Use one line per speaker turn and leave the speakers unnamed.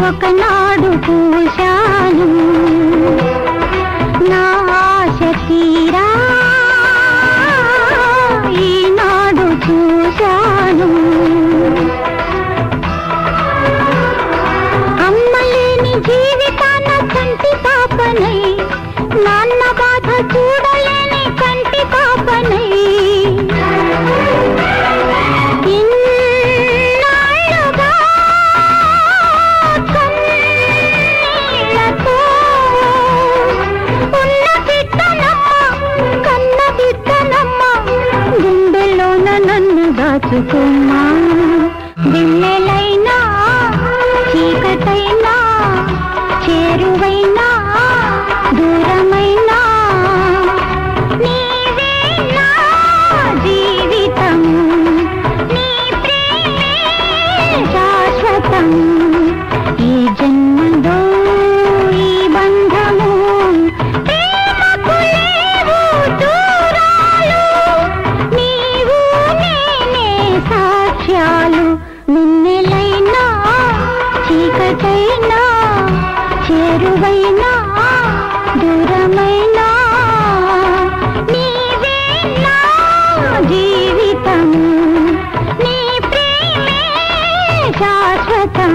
ఒకనాడు పూశాను నా ఆశ తీరా ఈనాడు చూశాను అమ్మలేని జీవితాన కంటి పాపనై నాన్న బాధ చూడలేని కంటి పాపనై ఇన్నాళ్ళుగా కన్నీళ్లతో ఉన్న బిడ్డనమ్మ కన్న బిడ్డనమ్మ గుండెలోన నన్ను దాచుకోమ్మా వెన్నెలైనా చీకటైనా చేరువైనా దూరమైనా నీవే నా జీవితం నీ ప్రేమే శాశ్వతం ఈ జన్మలో ఈ బంధము ప్రేమకు లేవు దూరాలు నీవు నేనే సాక్ష్యాలు నిన్నెలైనా చీకటైనా చేరువైనా దూరమైనా నీవే నా జీవితం నీ ప్రేమే శాశ్వతం